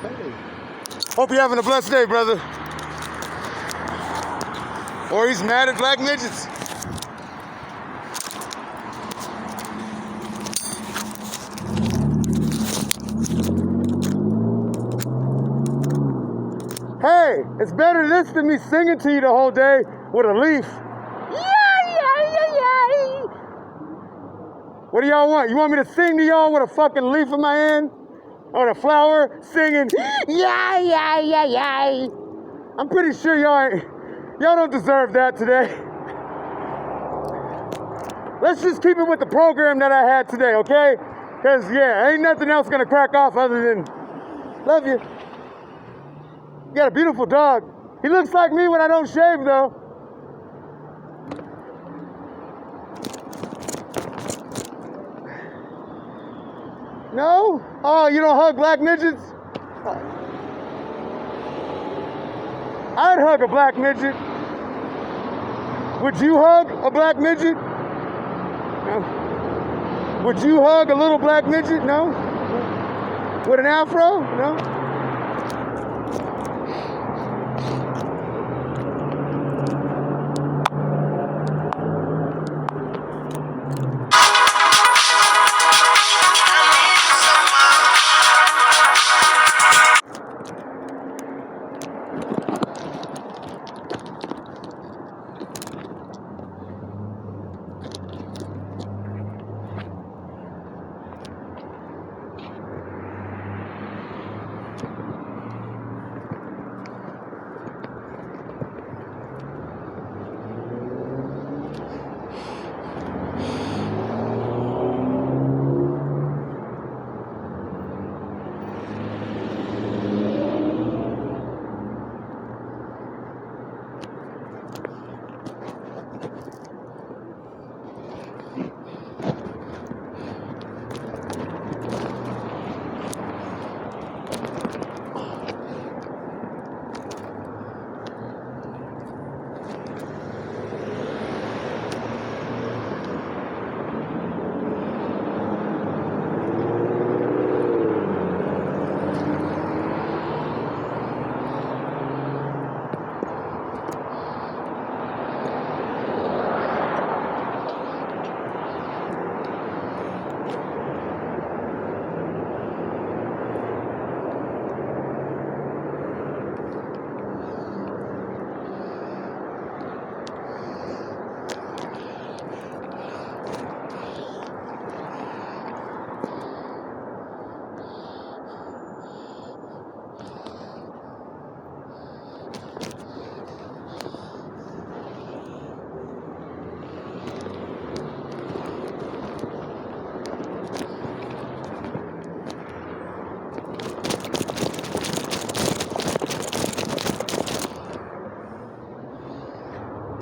Hey. Hope you're having a blessed day, brother. Or he's mad at black midgets. Hey, it's better this than me singing to you the whole day with a leaf. What do y'all want? You want me to sing to y'all with a fucking leaf in my hand? Or a flower singing, yay. I'm pretty sure y'all don't deserve that today. Let's just keep it with the program that I had today, okay? Because, yeah, ain't nothing else gonna crack off other than, love you. You got a beautiful dog. He looks like me when I don't shave, though. No? Oh, you don't hug black midgets? I'd hug a black midget. Would you hug a black midget? No. Would you hug a little black midget? No? With an afro? No?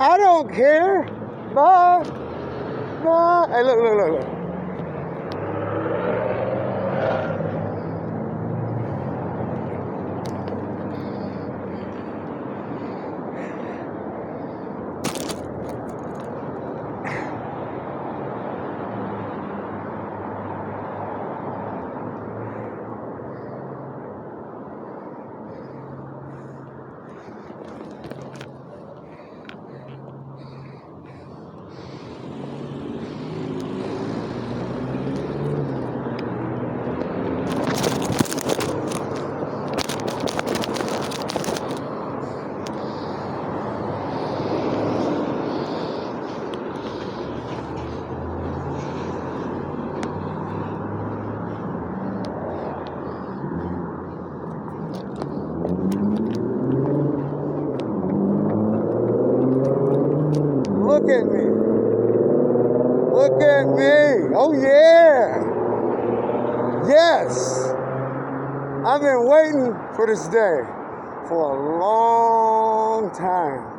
I don't care. Bye. Bye. Hey, look. Look at me. Look at me. Oh, yeah. Yes. I've been waiting for this day for a long time.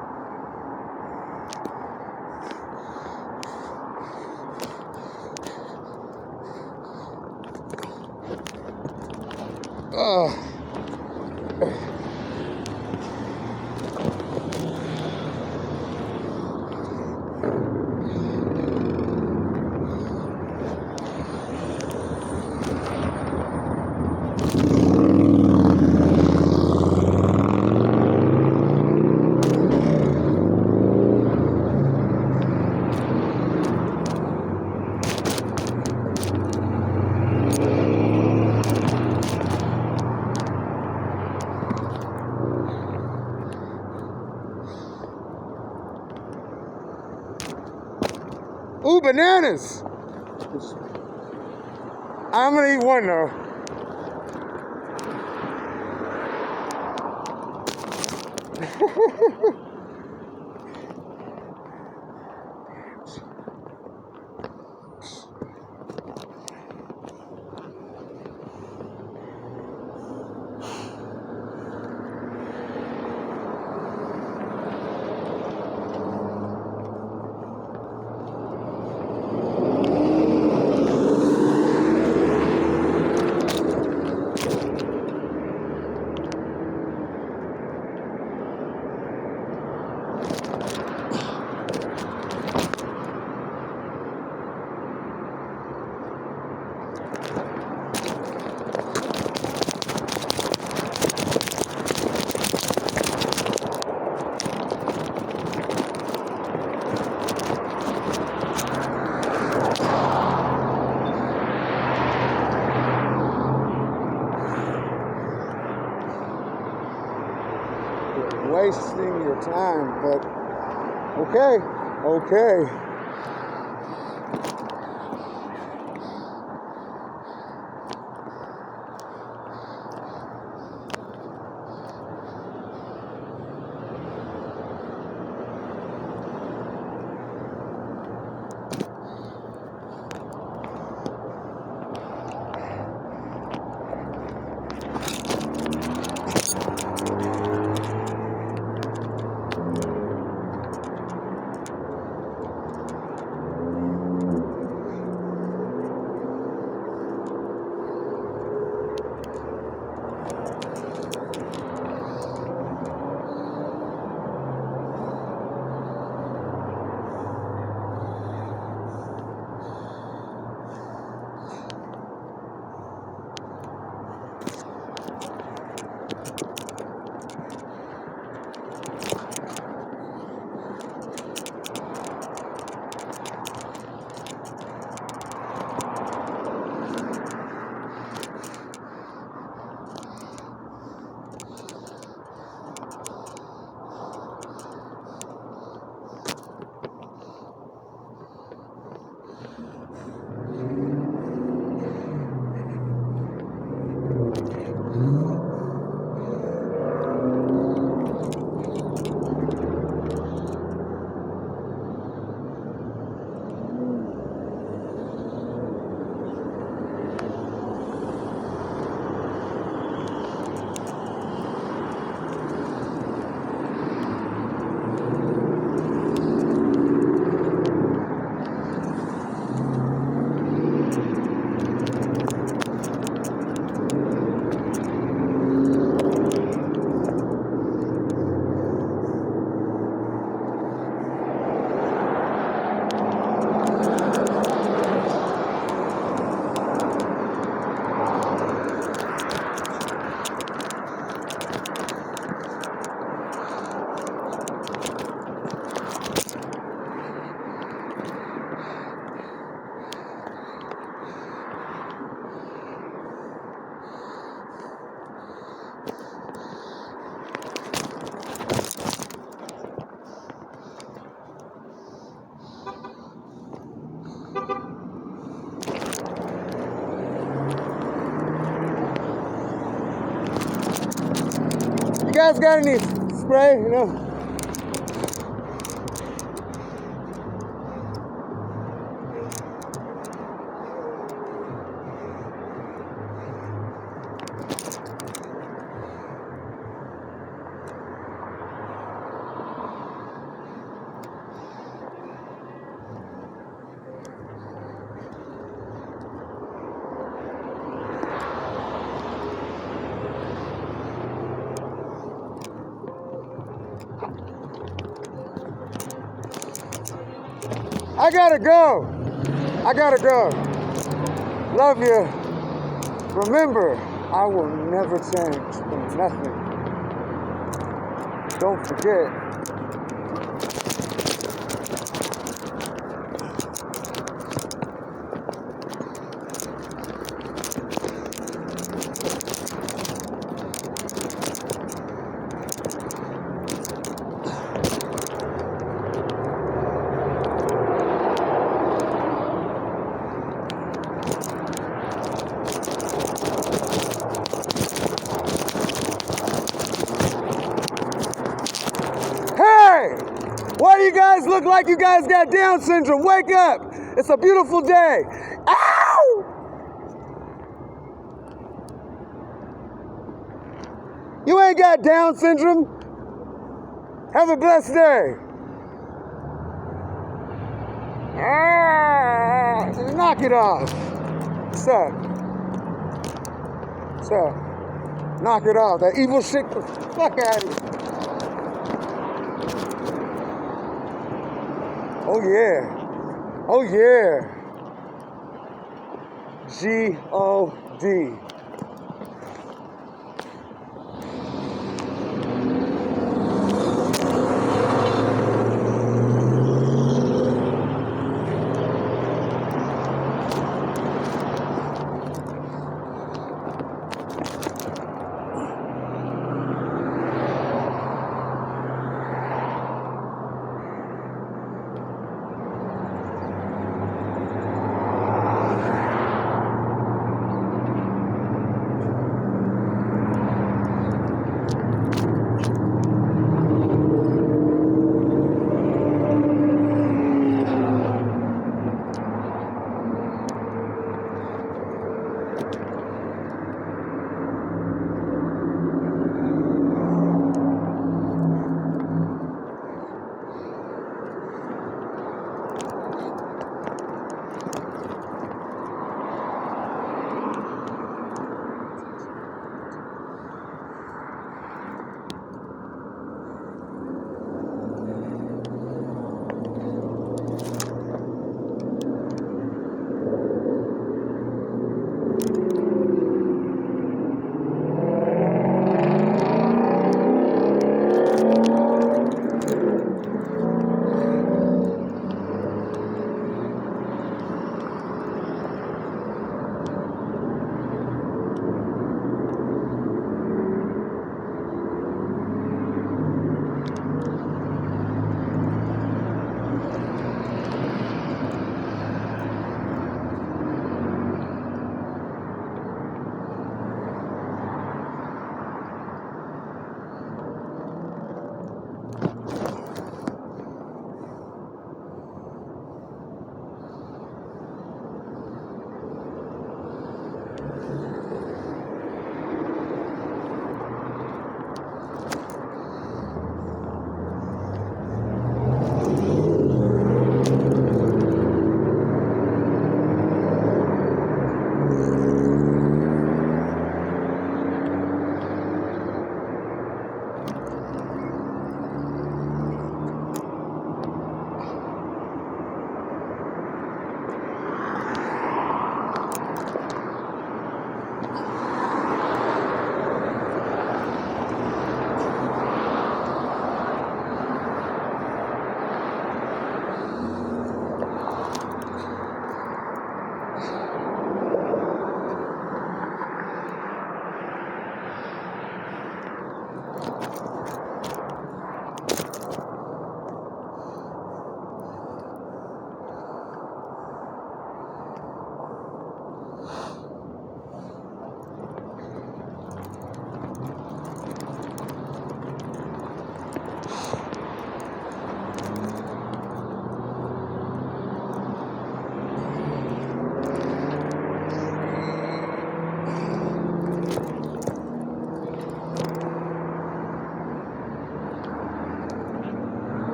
bananas. I'm gonna eat one though. Wasting your time, but okay. You guys got any spray, you know? I gotta go. Love you. Remember, I will never change for nothing. Don't forget. guys look like you guys got Down syndrome. Wake up. It's a beautiful day. Ow! You ain't got Down syndrome. Have a blessed day. Knock it off. What's up? What's up? Knock it off. That evil shit. Fuck out of here. Oh yeah. Oh yeah. G-O-D.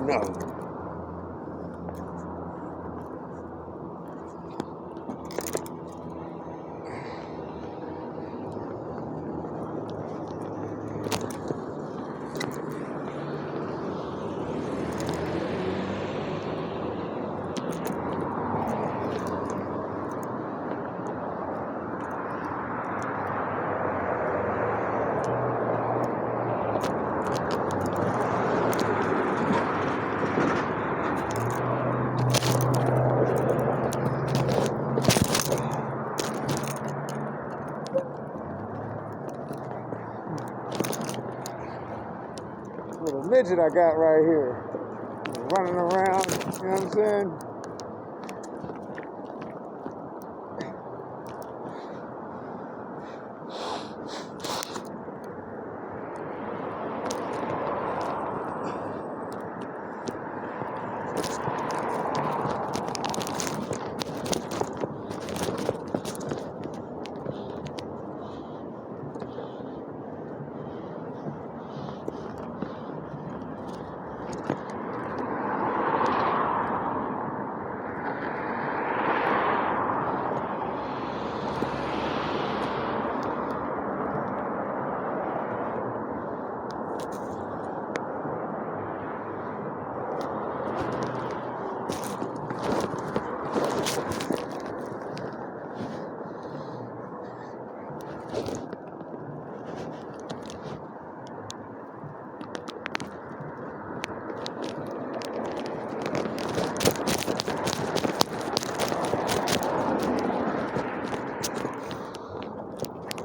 No. Little midget I got right here. Running around, you know what I'm saying?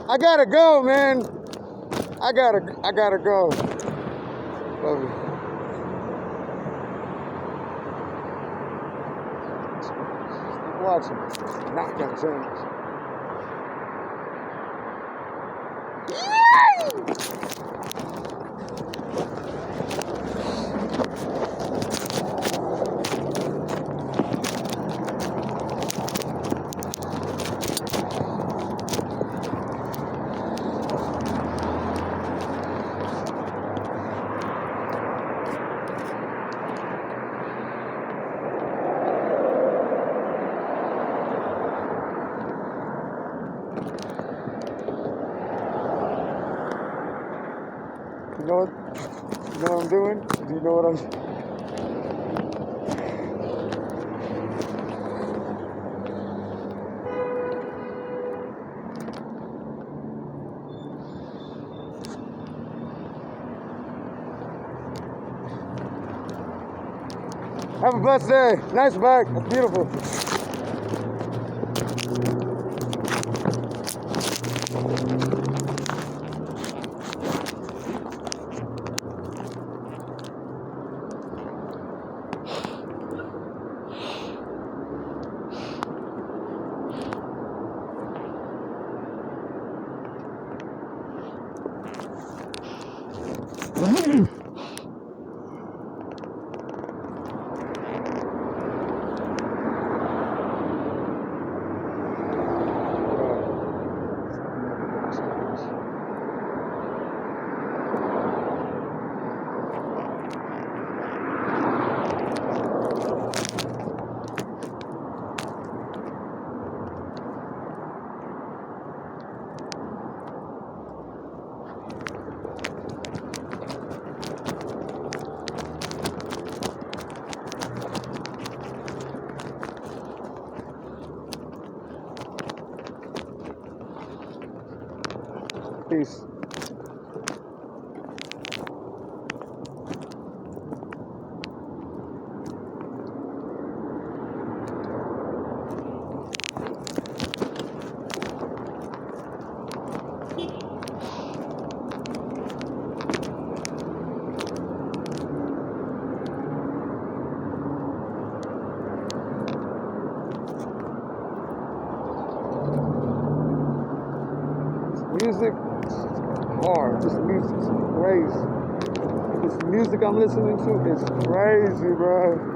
I gotta go, man. I gotta go. Love you. Keep watching. It's not gonna change. You know what I'm doing? Do you know what I'm... Have a blessed day. Nice bike. That's beautiful. Peace. Music hard. This music's crazy. This music I'm listening to is crazy, bro.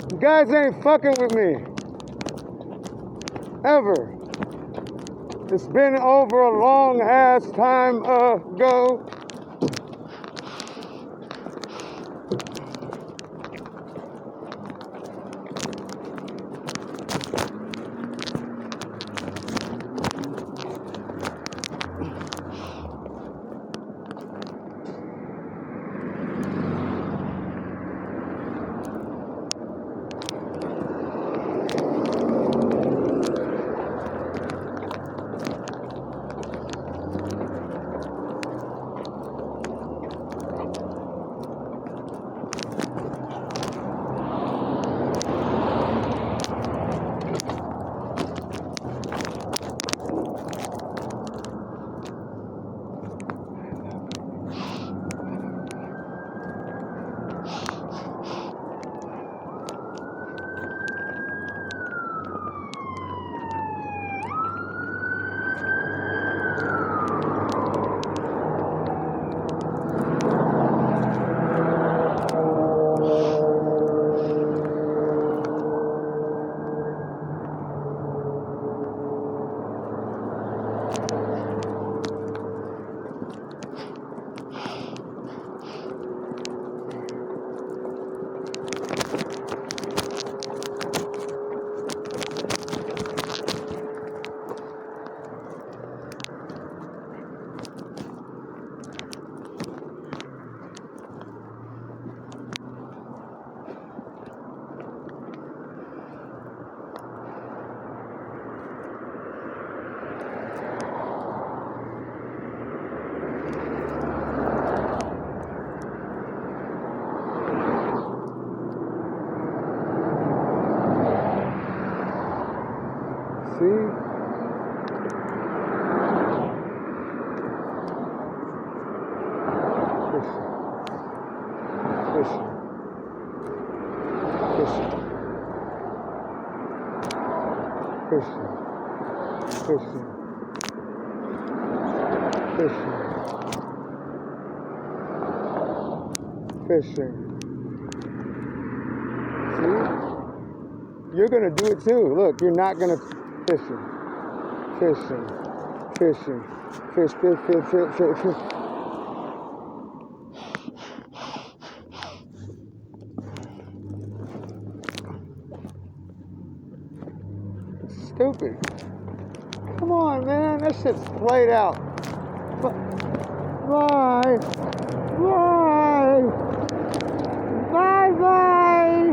You guys ain't fucking with me. Ever. It's been over a long ass time ago. See? Fishing. Fishing. Fishing. Fishing. Fishing. Fishing. See? You're gonna do it too. Look, you're not gonna fishing. Fishing. Fishing. Fish, fish, fish, fish, fish, fish. Stupid. Come on, man. That shit's played out. Bye. Bye. Bye bye.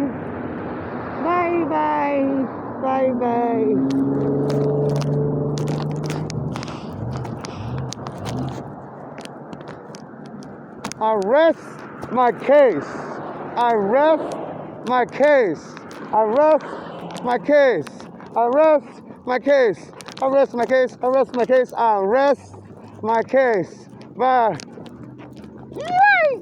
Bye bye. Bye bye. I rest my case. I rest my case. I rest my case. I rest my case. I rest my case. I rest my case. I rest my case. Bye. Yay!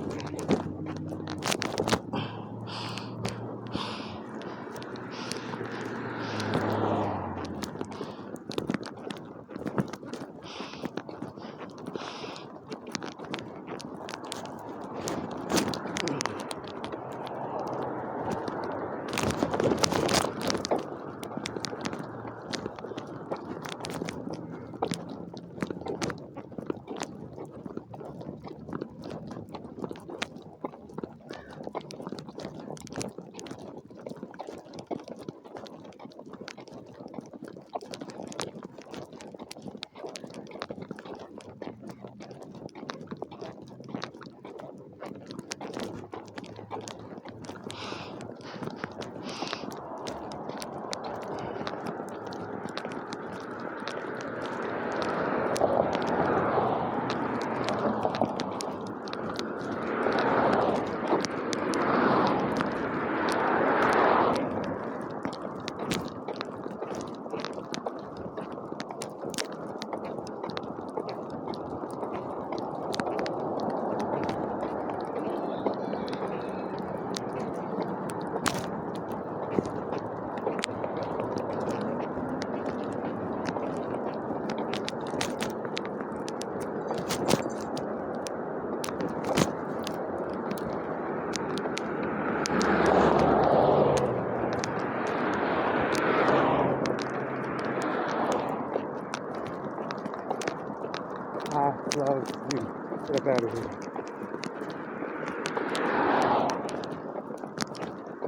I love you. Get up out of here.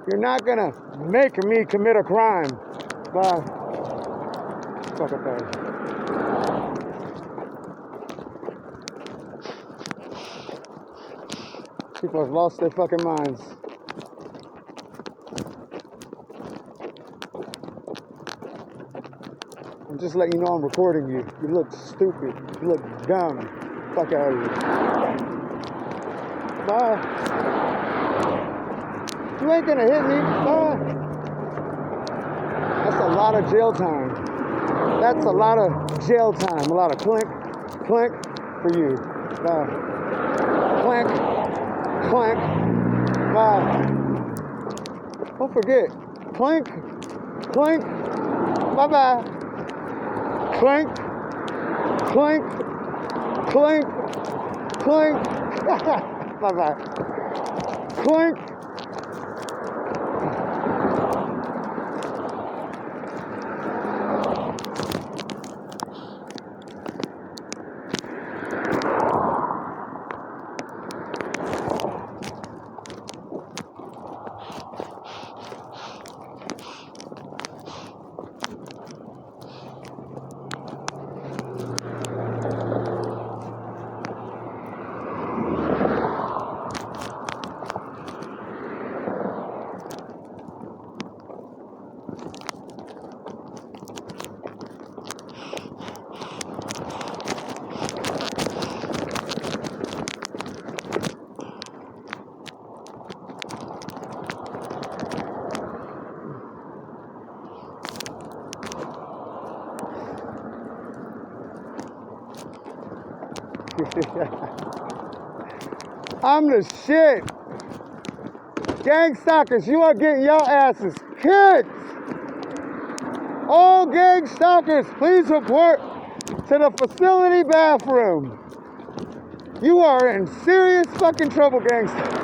You're not gonna make me commit a crime. Bye. Fuck up out of here. People have lost their fucking minds. I'm just letting you know I'm recording you. You look stupid. You look dumb. Fuck out of here. Bye. You ain't gonna hit me. Bye. That's a lot of jail time. That's a lot of jail time. A lot of clink, clink for you. Bye. Clink, clink. Bye. Don't forget. Clink, clink. Bye-bye. Clink, clink, clink, clink. Bye-bye. Clink. I'm the shit. Gang stalkers, you are getting your asses kicked. All gang stalkers, please report to the facility bathroom. You are in serious fucking trouble, gangster.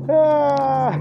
Ah.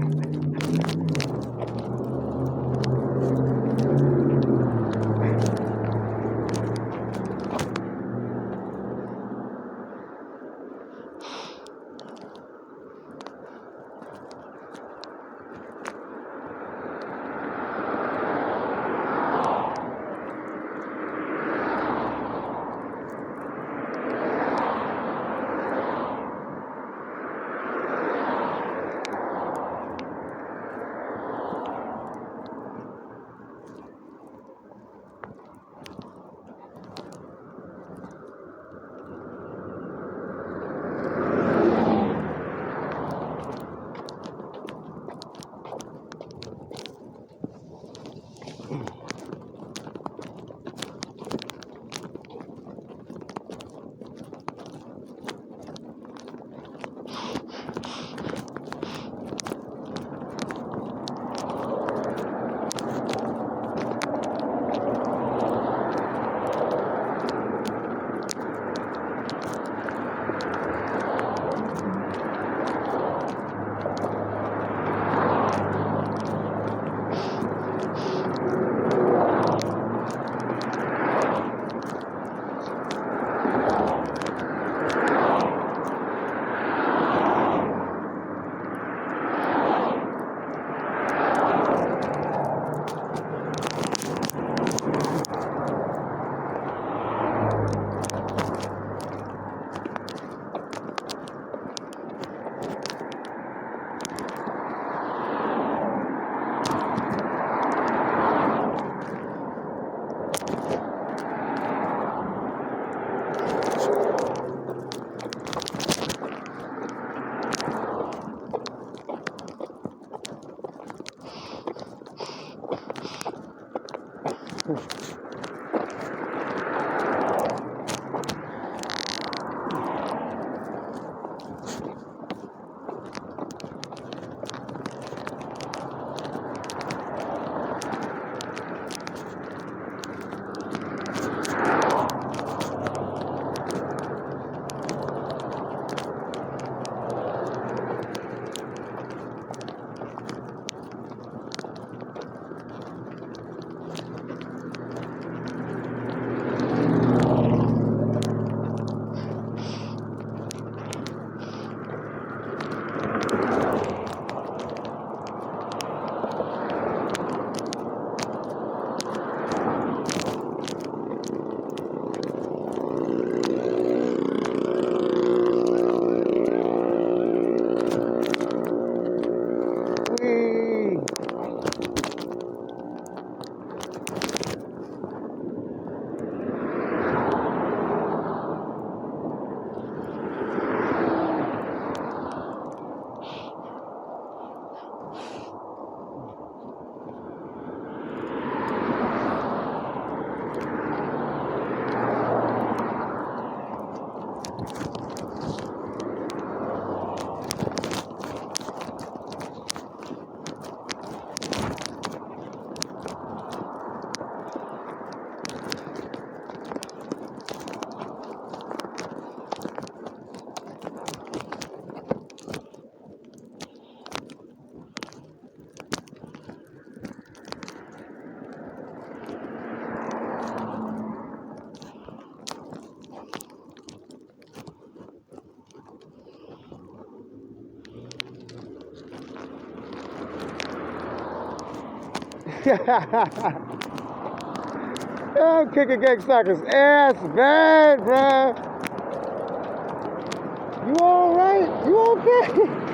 I'm kicking Gang Stalker's ass bad, bruh. You alright? You okay?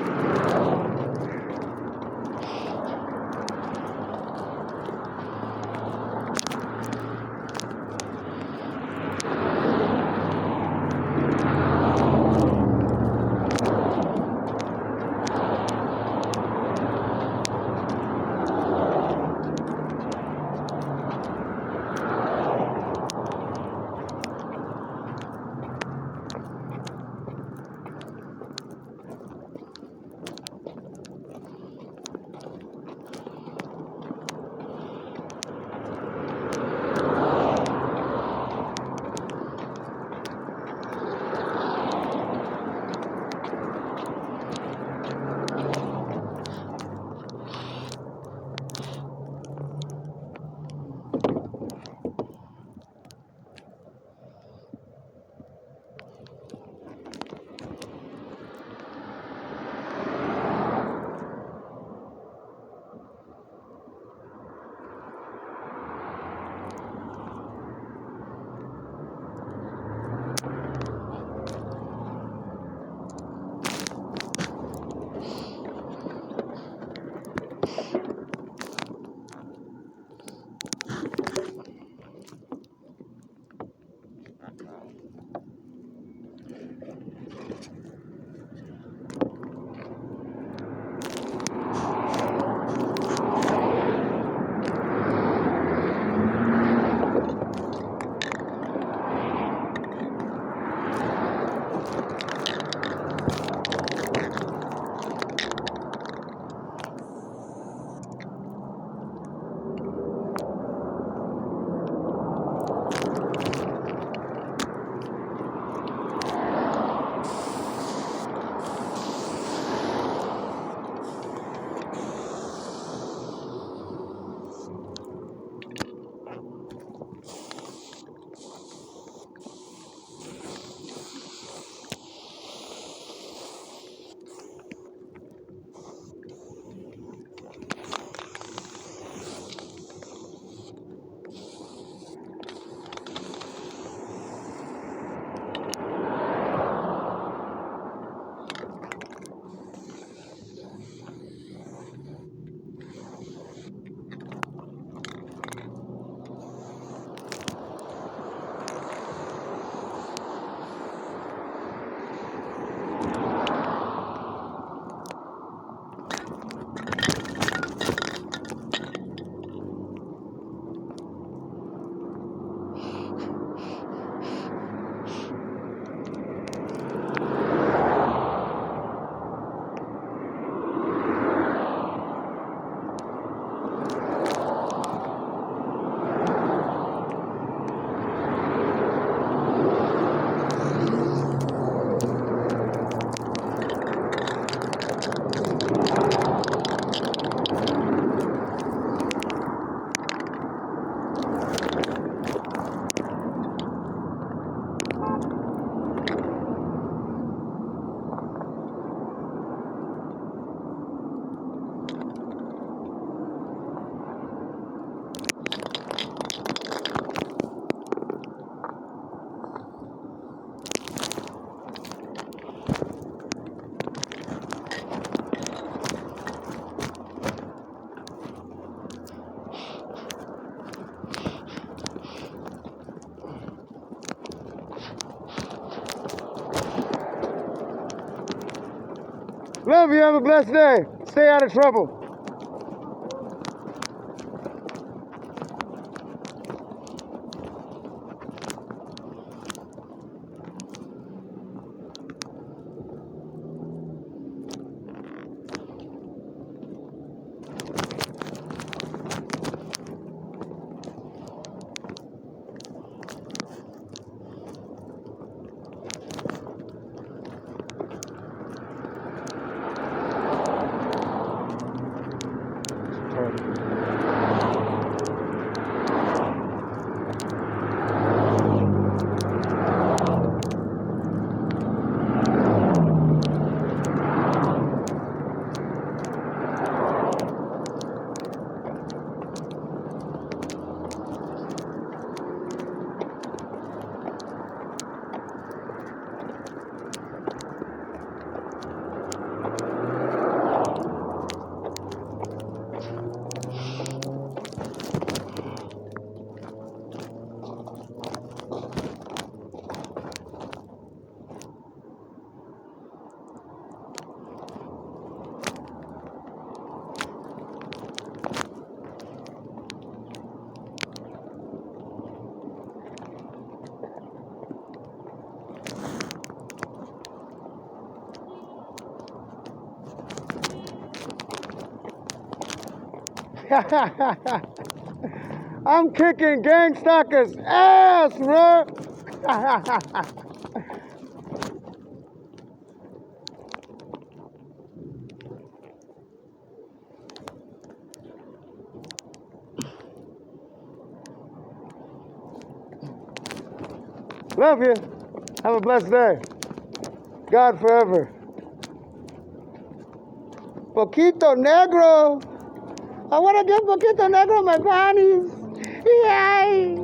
Love you. Have a blessed day. Stay out of trouble. I'm kicking Gang Stalker's ass, bro. Love you. Have a blessed day. God forever. Poquito Negro. I want to give Poquito Negro my panties. Yay!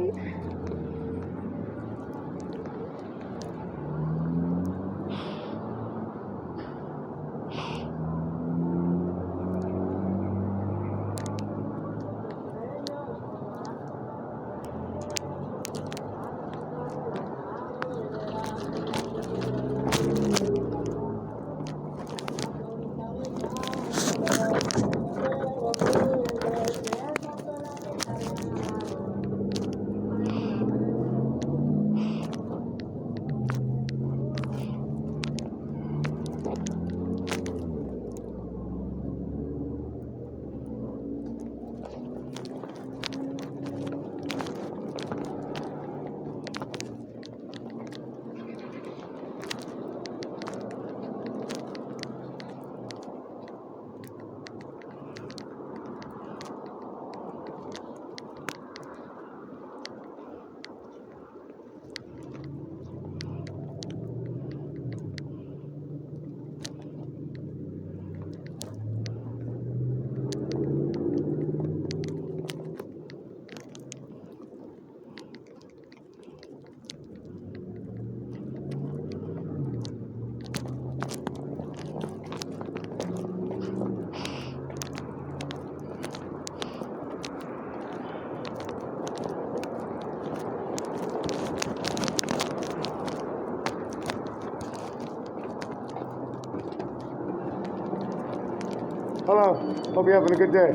Hello. Hope you're having a good day.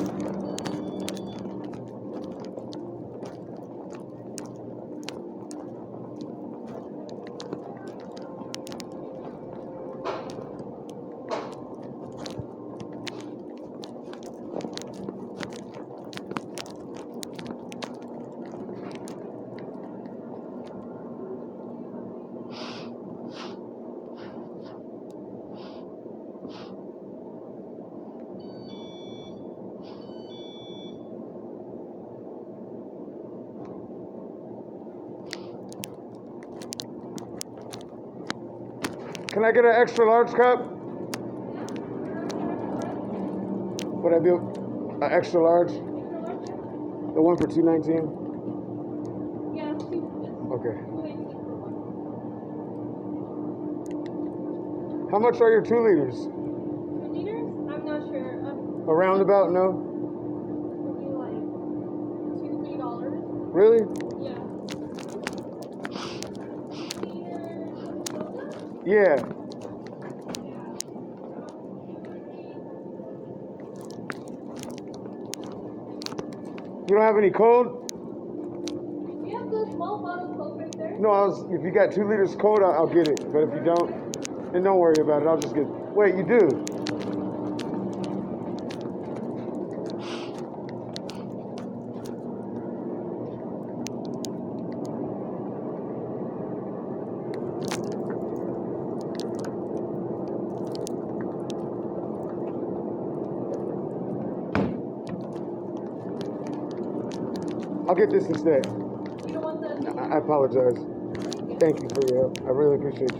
Can I get an extra large cup? Would I be an extra large? The one for $2.19? Yeah, it's two. Okay. How much are your 2 liters? 2 liters? I'm not sure. A roundabout, no? Maybe like $2-3. Really? Yeah. Yeah. You don't have any cold? Do you have the small bottle of Coke right there? No, if you got 2 liters cold, I'll get it. But if you don't, then don't worry about it. I'll just get. Wait, you do? I'll get this instead. You don't want the... I apologize. Thank you for your help. I really appreciate you.